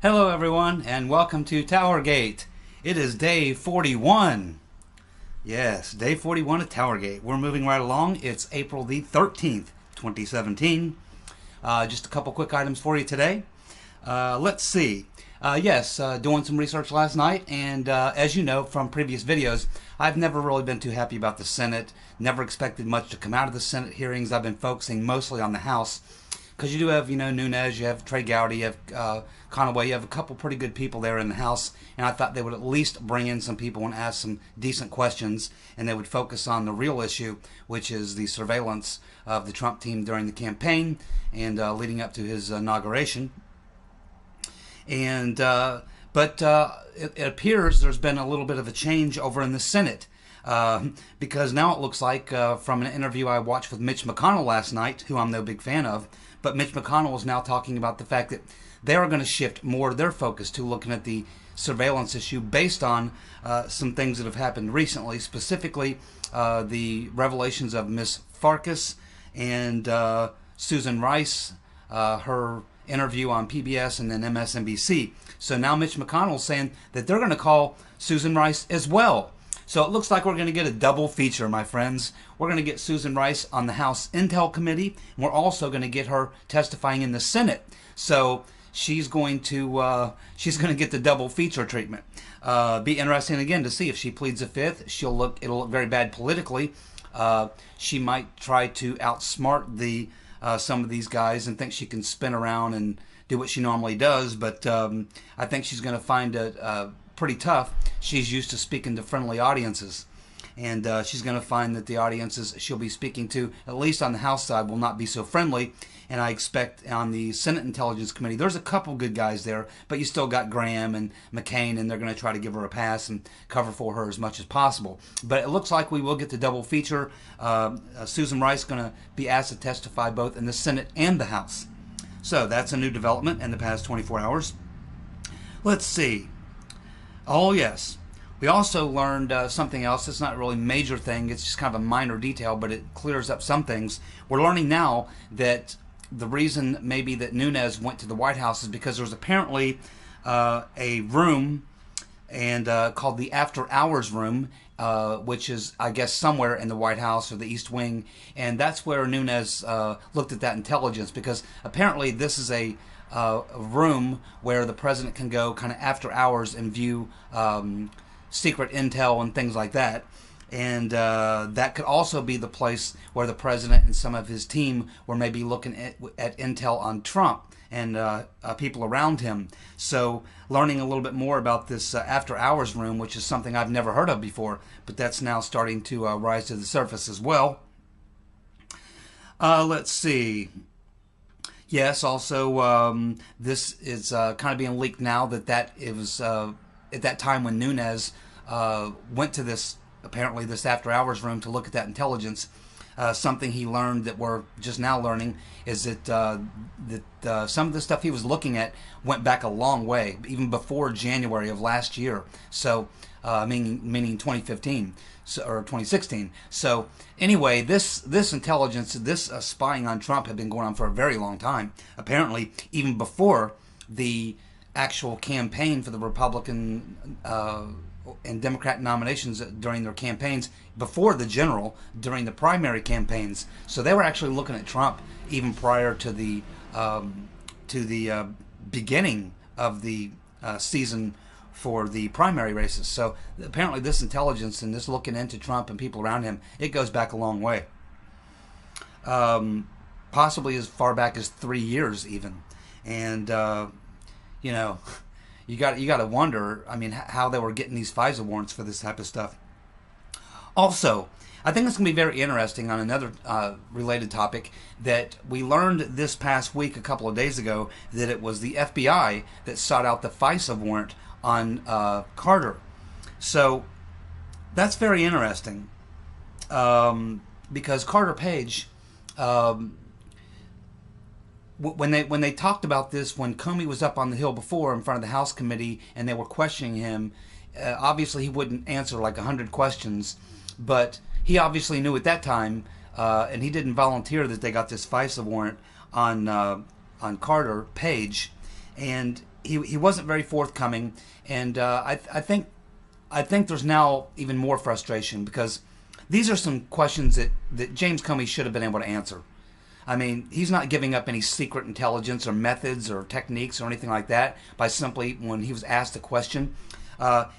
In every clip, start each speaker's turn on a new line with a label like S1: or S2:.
S1: Hello everyone and welcome to TowerGate. It is day 41. Yes, day 41 of TowerGate. We're moving right along. It's April the 13th, 2017. Just a couple quick items for you today. Let's see. Doing some research last night, and as you know from previous videos, I've never really been too happy about the Senate. Never expected much to come out of the Senate hearings. I've been focusing mostly on the House. Because you do have, Nunes, you have Trey Gowdy, you have Conaway, you have a couple pretty good people there in the House, and I thought they would at least bring in some people and ask some decent questions, and they would focus on the real issue, which is the surveillance of the Trump team during the campaign and leading up to his inauguration. And but it appears there's been a little bit of a change over in the Senate. Because now it looks like from an interview I watched with Mitch McConnell last night, who I'm no big fan of, but Mitch McConnell is now talking about the fact that they are going to shift more of their focus to looking at the surveillance issue based on some things that have happened recently, specifically the revelations of Miss Farkas and Susan Rice, her interview on PBS and then MSNBC. So now Mitch McConnell is saying that they're going to call Susan Rice as well. So it looks like we're going to get a double feature, my friends. We're going to get Susan Rice on the House Intel Committee, and we're also going to get her testifying in the Senate. So she's going to get the double feature treatment. Be interesting again to see if she pleads the fifth. It'll look very bad politically. She might try to outsmart some of these guys and think she can spin around and do what she normally does. But I think she's going to find it pretty tough. She's used to speaking to friendly audiences, and she's going to find that the audiences she'll be speaking to, at least on the House side, will not be so friendly. And I expect on the Senate Intelligence Committee, there's a couple good guys there, but you still got Graham and McCain, and they're going to try to give her a pass and cover for her as much as possible. But it looks like we will get the double feature. Susan Rice is going to be asked to testify both in the Senate and the House. So that's a new development in the past 24 hours. Let's see. Oh, yes. We also learned something else. It's not really a major thing. It's just kind of a minor detail, but it clears up some things. We're learning now that the reason maybe that Nunes went to the White House is because there was apparently a room and called the After Hours Room, which is, I guess, somewhere in the White House or the East Wing. And that's where Nunes looked at that intelligence, because apparently this is a room where the president can go kind of after hours and view secret intel and things like that. And that could also be the place where the president and some of his team were maybe looking at intel on Trump and people around him. So learning a little bit more about this after hours room, which is something I've never heard of before, but that's now starting to rise to the surface as well. Let's see. Yes, also this is kind of being leaked now that it was at that time when Nunes went to this after hours room to look at that intelligence. Something he learned that we're just now learning is that some of the stuff he was looking at went back a long way, even before January of last year. So meaning 2015 or 2016. So anyway, this intelligence, this spying on Trump had been going on for a very long time. Apparently, even before the actual campaign for the Republican and Democrat nominations during their campaigns, before the general, during the primary campaigns. So they were actually looking at Trump even prior to the beginning of the season for the primary races. So apparently this intelligence and this looking into Trump and people around him, it goes back a long way. Possibly as far back as 3 years even. And, you got to wonder, I mean, how they were getting these FISA warrants for this type of stuff. Also, I think it's going to be very interesting on another related topic that we learned this past week, a couple of days ago, that it was the FBI that sought out the FISA warrant on Carter. So that's very interesting because Carter Page, when they talked about this, when Comey was up on the Hill before in front of the House committee and they were questioning him, obviously he wouldn't answer like 100 questions, but he obviously knew at that time, and he didn't volunteer that they got this FISA warrant on Carter Page. and he wasn't very forthcoming. And I think there's now even more frustration because these are some questions that James Comey should have been able to answer. I mean, he's not giving up any secret intelligence or methods or techniques or anything like that by simply, when he was asked a question,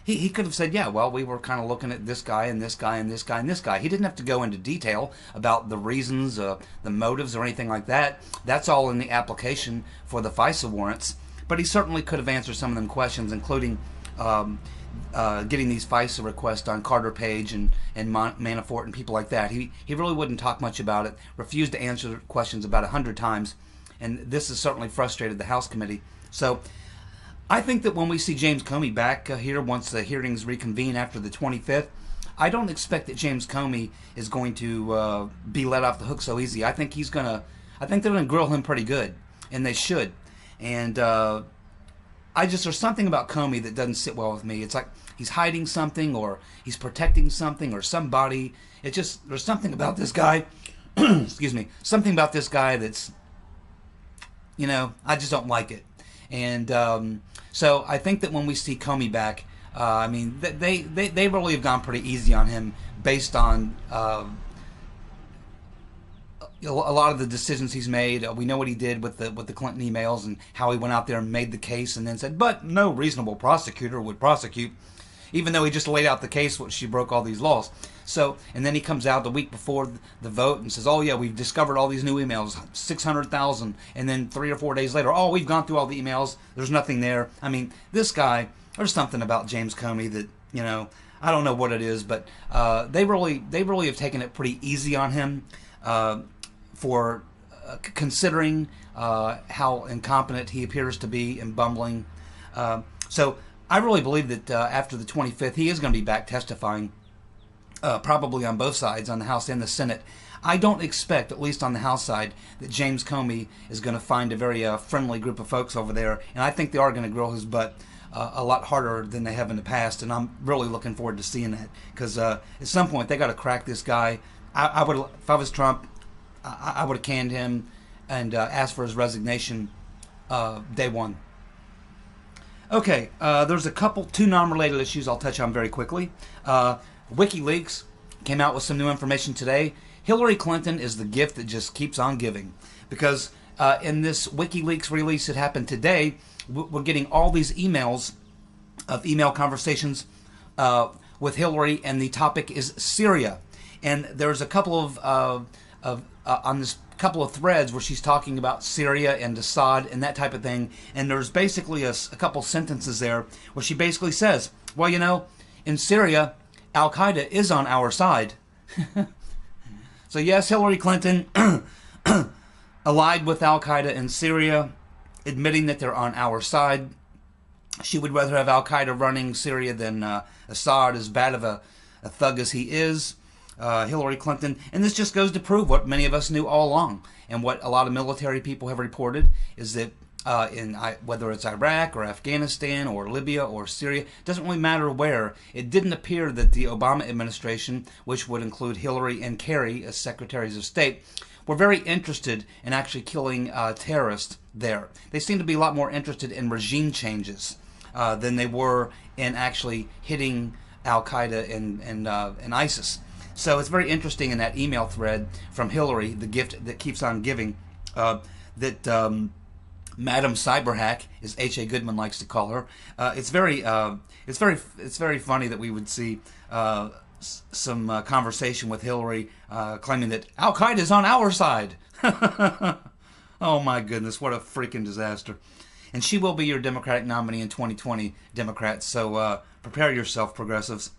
S1: he could have said, yeah, well, we were kind of looking at this guy and this guy and this guy and this guy. He didn't have to go into detail about the reasons, the motives or anything like that. That's all in the application for the FISA warrants. But he certainly could have answered some of them questions, including getting these FISA requests on Carter Page and Manafort and people like that. He really wouldn't talk much about it, refused to answer questions about 100 times, and this has certainly frustrated the House committee. So I think that when we see James Comey back here once the hearings reconvene after the 25th, I don't expect that James Comey is going to be let off the hook so easy. I think they're going to grill him pretty good, and they should. And there's something about Comey that doesn't sit well with me. It's like he's hiding something, or he's protecting something, or somebody. There's something about this guy, excuse me, something about this guy that's, I just don't like it. And so I think that when we see Comey back, I mean, they really have gone pretty easy on him based on a lot of the decisions he's made. We know what he did with the Clinton emails and how he went out there and made the case and then said, but no reasonable prosecutor would prosecute, even though he just laid out the case, which she broke all these laws. So, and then he comes out the week before the vote and says, oh yeah, we've discovered all these new emails, 600,000, and then 3 or 4 days later, oh, we've gone through all the emails, there's nothing there. I mean, this guy, there's something about James Comey that, I don't know what it is, but they really have taken it pretty easy on him for considering how incompetent he appears to be and bumbling. So I really believe that after the 25th, he is going to be back testifying, probably on both sides, on the House and the Senate. I don't expect, at least on the House side, that James Comey is going to find a very friendly group of folks over there, and I think they are going to grill his butt a lot harder than they have in the past, and I'm really looking forward to seeing that, because at some point they got to crack this guy. I would, if I was Trump, I would have canned him and asked for his resignation day one. Okay, there's two non-related issues I'll touch on very quickly. WikiLeaks came out with some new information today. Hillary Clinton is the gift that just keeps on giving, because in this WikiLeaks release that happened today, we're getting all these emails of email conversations with Hillary, and the topic is Syria. And there's a couple of on this couple of threads where she's talking about Syria and Assad and that type of thing, and there's basically a couple sentences there where she basically says, well, in Syria, Al-Qaeda is on our side. So yes, Hillary Clinton allied with Al-Qaeda in Syria, admitting that they're on our side. She would rather have Al-Qaeda running Syria than Assad, as bad of a thug as he is. Hillary Clinton, and this just goes to prove what many of us knew all along, and what a lot of military people have reported, is that whether it's Iraq or Afghanistan or Libya or Syria, it doesn't really matter where, it didn't appear that the Obama administration, which would include Hillary and Kerry as Secretaries of State, were very interested in actually killing terrorists there. They seem to be a lot more interested in regime changes than they were in actually hitting Al-Qaeda and ISIS. So it's very interesting in that email thread from Hillary, the gift that keeps on giving, that Madam Cyberhack, as H.A. Goodman likes to call her. It's very funny that we would see some conversation with Hillary claiming that Al-Qaeda is on our side. Oh my goodness, what a freaking disaster. And she will be your Democratic nominee in 2020, Democrats, so prepare yourself, progressives.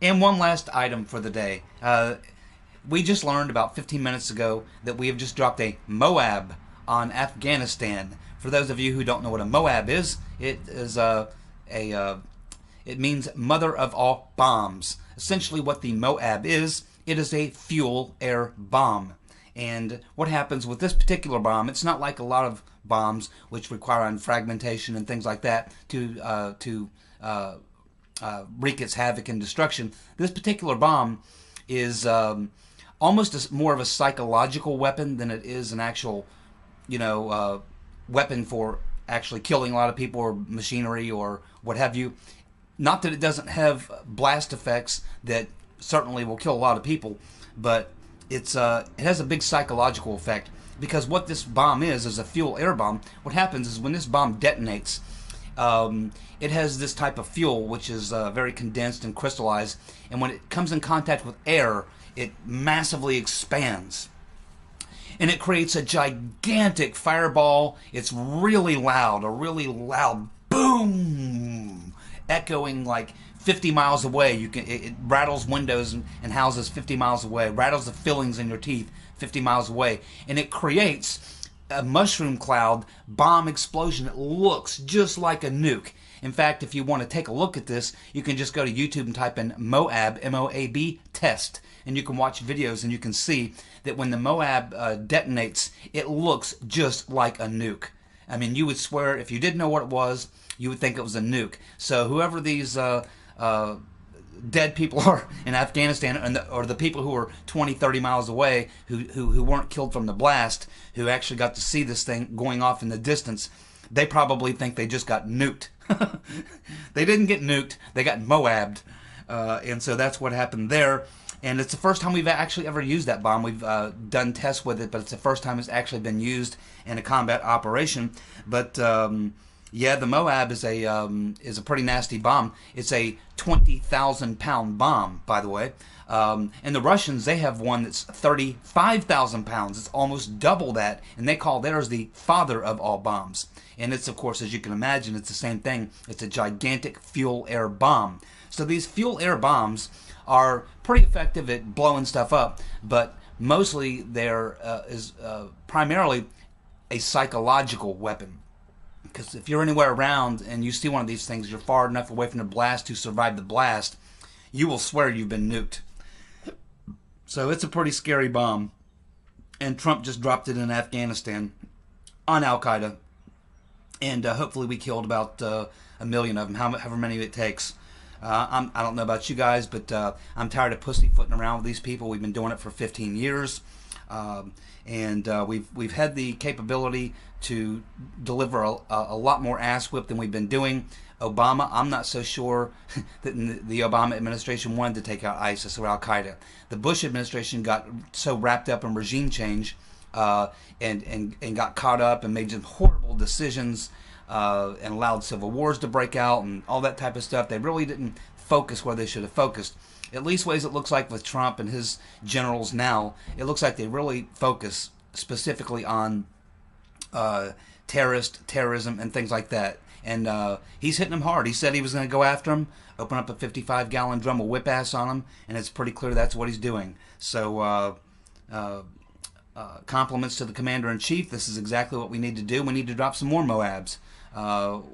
S1: And one last item for the day. We just learned about 15 minutes ago that we have just dropped a MOAB on Afghanistan. For those of you who don't know what a MOAB is, it means mother of all bombs. Essentially what the MOAB is, it is a fuel air bomb. And what happens with this particular bomb, it's not like a lot of bombs which require fragmentation and things like that to wreak its havoc and destruction. This particular bomb is almost more of a psychological weapon than it is an actual, weapon for actually killing a lot of people or machinery or what have you. Not that it doesn't have blast effects that certainly will kill a lot of people, but it has a big psychological effect, because what this bomb is a fuel air bomb. What happens is when this bomb detonates, it has this type of fuel which is very condensed and crystallized, and when it comes in contact with air, it massively expands. And it creates a gigantic fireball. It's really loud, a really loud boom, echoing like 50 miles away. It rattles windows and houses 50 miles away, rattles the fillings in your teeth 50 miles away, and it creates a mushroom cloud bomb explosion that looks just like a nuke. In fact, if you want to take a look at this, you can just go to YouTube and type in MOAB, M-O-A-B, test, and you can watch videos, and you can see that when the MOAB detonates, it looks just like a nuke. I mean, you would swear, if you didn't know what it was, you would think it was a nuke. So whoever these dead people are in Afghanistan, or the people who are 20, 30 miles away, who weren't killed from the blast, who actually got to see this thing going off in the distance, they probably think they just got nuked. They didn't get nuked, they got MOAB'd. And so that's what happened there. And it's the first time we've actually ever used that bomb. We've done tests with it, but it's the first time it's actually been used in a combat operation. But yeah, the MOAB is a pretty nasty bomb. It's a 20,000-pound bomb, by the way. And the Russians, they have one that's 35,000 pounds. It's almost double that, and they call theirs the father of all bombs. And it's, of course, as you can imagine, it's the same thing. It's a gigantic fuel-air bomb. So these fuel-air bombs are pretty effective at blowing stuff up, but mostly they're primarily a psychological weapon. Because if you're anywhere around and you see one of these things, you're far enough away from the blast to survive the blast, you will swear you've been nuked. So it's a pretty scary bomb. And Trump just dropped it in Afghanistan on Al-Qaeda. And hopefully we killed about 1 million of them, however many it takes. I don't know about you guys, but I'm tired of pussyfooting around with these people. We've been doing it for 15 years. And we've had the capability to deliver a lot more ass whip than we've been doing. Obama, I'm not so sure that the Obama administration wanted to take out ISIS or Al-Qaeda. The Bush administration got so wrapped up in regime change and got caught up and made some horrible decisions and allowed civil wars to break out and all that type of stuff. They really didn't focus where they should have focused. At least ways it looks like with Trump and his generals now, it looks like they really focus specifically on terrorism and things like that. And he's hitting them hard. He said he was going to go after them, open up a 55-gallon drum of whip ass on them, and it's pretty clear that's what he's doing. So compliments to the commander-in-chief. This is exactly what we need to do. We need to drop some more MOABs.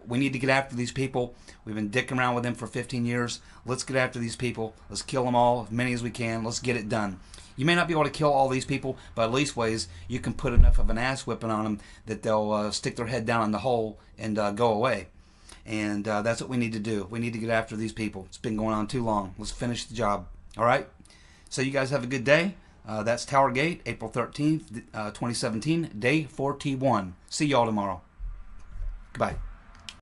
S1: We need to get after these people. We've been dicking around with them for 15 years. Let's get after these people. Let's kill them all, as many as we can. Let's get it done. You may not be able to kill all these people, but at least ways you can put enough of an ass whipping on them that they'll stick their head down in the hole and go away. And that's what we need to do. We need to get after these people. It's been going on too long. Let's finish the job. All right? So you guys have a good day. That's TowerGate, April 13th, 2017, day 41. See y'all tomorrow. Goodbye.